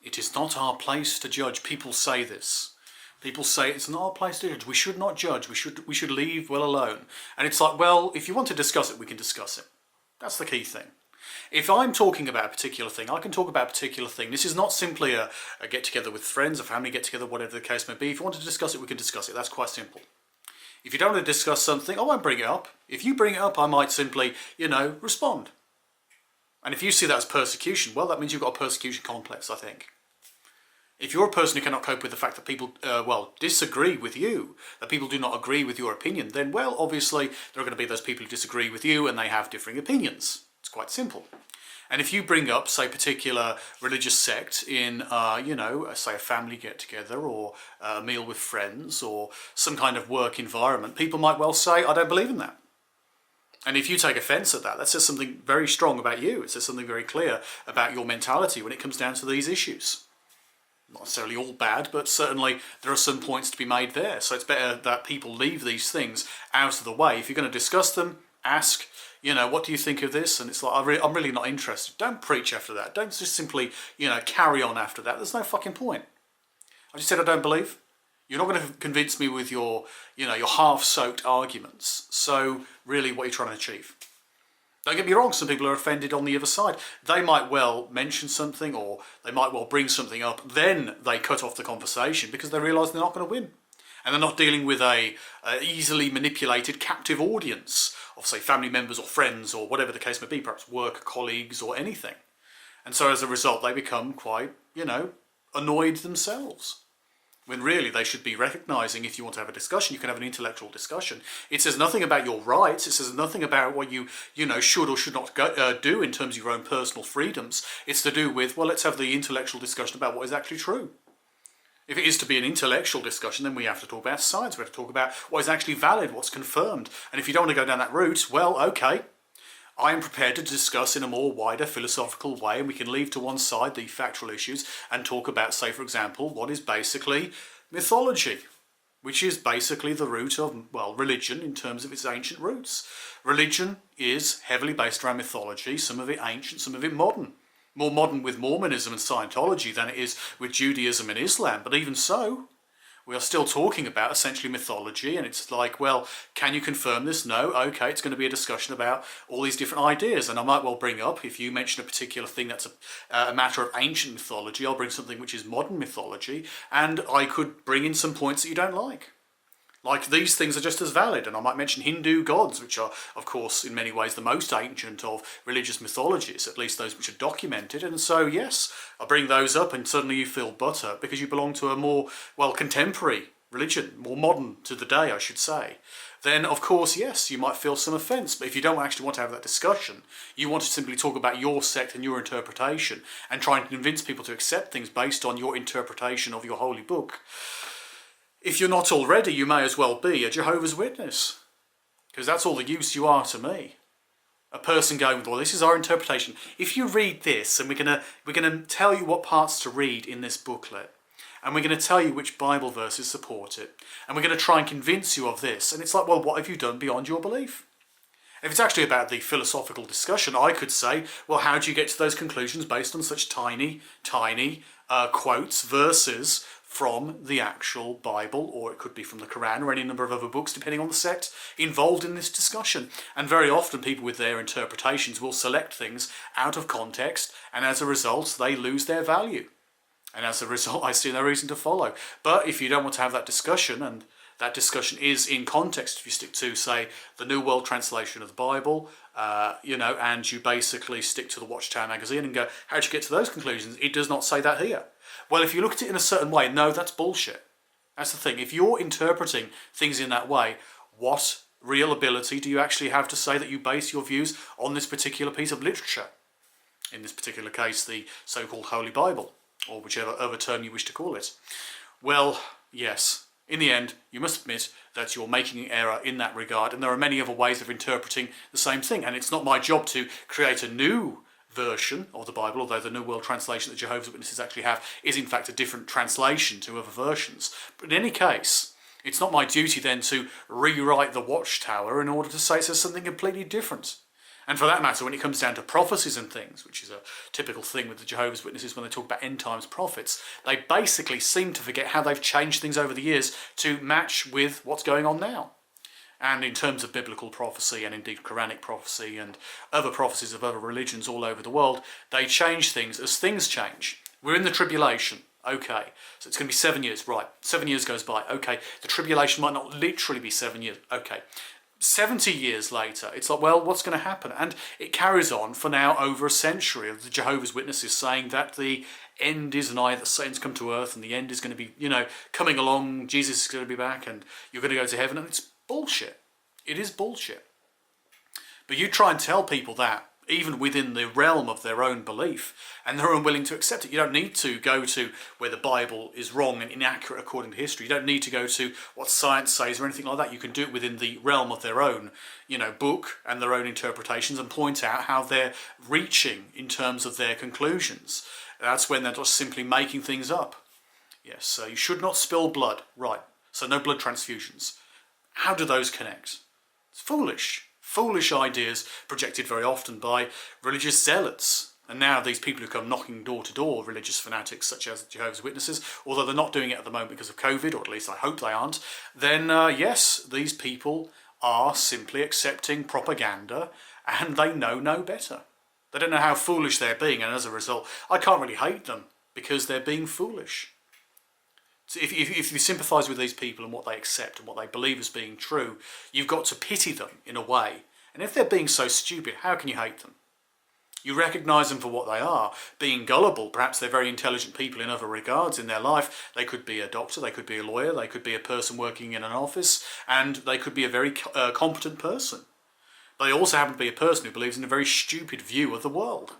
It is not our place to judge. People say this. People say it's not our place to judge. We should not judge. We should leave well alone. And it's like, well, if you want to discuss it, we can discuss it. That's the key thing. If I'm talking about a particular thing, I can talk about a particular thing. This is not simply a get-together with friends, a family get-together, whatever the case may be. If you want to discuss it, we can discuss it. That's quite simple. If you don't want to discuss something, I won't bring it up. If you bring it up, I might simply, respond. And if you see that as persecution, well, that means you've got a persecution complex, I think. If you're a person who cannot cope with the fact that people, disagree with you, that people do not agree with your opinion, then, well, obviously, there are going to be those people who disagree with you and they have differing opinions. It's quite simple. And if you bring up, say, a particular religious sect in, say a family get-together or a meal with friends or some kind of work environment, people might well say, I don't believe in that. And if you take offence at that, that says something very strong about you. It says something very clear about your mentality when it comes down to these issues. Not necessarily all bad, but certainly there are some points to be made there. So it's better that people leave these things out of the way. If you're going to discuss them, ask, what do you think of this? And it's like, I'm really not interested. Don't preach after that. Don't just simply, carry on after that. There's no fucking point. I just said I don't believe. You're not going to convince me with your half-soaked arguments. So really, what are you trying to achieve? Don't get me wrong, some people are offended on the other side. They might well mention something or they might well bring something up. Then they cut off the conversation because they realise they're not going to win. And they're not dealing with a easily manipulated captive audience of, say, family members or friends or whatever the case may be, perhaps work colleagues or anything. And so as a result, they become quite, annoyed themselves. When really they should be recognising, if you want to have a discussion, you can have an intellectual discussion. It says nothing about your rights. It says nothing about what you should or should not do in terms of your own personal freedoms. It's to do with, well, let's have the intellectual discussion about what is actually true. If it is to be an intellectual discussion, then we have to talk about science. We have to talk about what is actually valid, what's confirmed. And if you don't want to go down that route, well, okay. I am prepared to discuss in a more wider philosophical way, and we can leave to one side the factual issues and talk about, say, for example, what is basically mythology, which is basically the root of, religion in terms of its ancient roots. Religion is heavily based around mythology, some of it ancient, some of it modern. More modern with Mormonism and Scientology than it is with Judaism and Islam, but even so, we are still talking about essentially mythology, and it's like, well, can you confirm this? No, okay, it's going to be a discussion about all these different ideas, and I might well bring up, if you mention a particular thing that's a matter of ancient mythology, I'll bring something which is modern mythology, and I could bring in some points that you don't like. Like, these things are just as valid, and I might mention Hindu gods, which are, of course, in many ways the most ancient of religious mythologies, at least those which are documented, and so, yes, I bring those up, and suddenly you feel butter, because you belong to a more, contemporary religion, more modern to the day, I should say. Then, of course, yes, you might feel some offence, but if you don't actually want to have that discussion, you want to simply talk about your sect and your interpretation, and try and convince people to accept things based on your interpretation of your holy book. If you're not already, you may as well be a Jehovah's Witness, because that's all the use you are to me. A person going, well, this is our interpretation. If you read this, and we're gonna tell you what parts to read in this booklet, and we're going to tell you which Bible verses support it, and we're going to try and convince you of this, and it's like, well, what have you done beyond your belief? If it's actually about the philosophical discussion, I could say, well, how do you get to those conclusions based on such tiny quotes, verses from the actual Bible, or it could be from the Quran or any number of other books, depending on the sect involved in this discussion. And very often people with their interpretations will select things out of context, and as a result, they lose their value. And as a result, I see no reason to follow. But if you don't want to have that discussion, and that discussion is in context, if you stick to, say, the New World Translation of the Bible, and you basically stick to the Watchtower magazine and go, how'd you get to those conclusions? It does not say that here. Well, if you look at it in a certain way, no, that's bullshit. That's the thing. If you're interpreting things in that way, what real ability do you actually have to say that you base your views on this particular piece of literature? In this particular case, the so-called Holy Bible, or whichever other term you wish to call it. Well, yes. In the end, you must admit that you're making an error in that regard, and there are many other ways of interpreting the same thing, and it's not my job to create a new version of the Bible, although the New World Translation that Jehovah's Witnesses actually have is in fact a different translation to other versions. But in any case, it's not my duty then to rewrite the Watchtower in order to say it says something completely different. And for that matter, when it comes down to prophecies and things, which is a typical thing with the Jehovah's Witnesses when they talk about end times prophets, they basically seem to forget how they've changed things over the years to match with what's going on now. And in terms of biblical prophecy and indeed Quranic prophecy and other prophecies of other religions all over the world, they change things as things change. We're in the tribulation. Okay, so it's going to be 7 years. Right, 7 years goes by. Okay, the tribulation might not literally be 7 years. Okay, 70 years later, it's like, well, what's going to happen? And it carries on for now over a century of the Jehovah's Witnesses saying that the end is nigh, that Satan's come to earth and the end is going to be, coming along, Jesus is going to be back and you're going to go to heaven, and it's bullshit. It is bullshit. But you try and tell people that, even within the realm of their own belief, and they're unwilling to accept it. You don't need to go to where the Bible is wrong and inaccurate according to history. You don't need to go to what science says or anything like that. You can do it within the realm of their own, book and their own interpretations, and point out how they're reaching in terms of their conclusions. That's when they're just simply making things up. Yes, so you should not spill blood. Right, so no blood transfusions. How do those connect? It's foolish. Foolish ideas projected very often by religious zealots. And now these people who come knocking door to door, religious fanatics such as Jehovah's Witnesses, although they're not doing it at the moment because of COVID, or at least I hope they aren't, then yes, these people are simply accepting propaganda and they know no better. They don't know how foolish they're being, and as a result, I can't really hate them because they're being foolish. So if you sympathise with these people and what they accept and what they believe as being true, you've got to pity them in a way. And if they're being so stupid, how can you hate them? You recognise them for what they are, being gullible. Perhaps they're very intelligent people in other regards in their life. They could be a doctor, they could be a lawyer, they could be a person working in an office, and they could be a very competent person. They also happen to be a person who believes in a very stupid view of the world.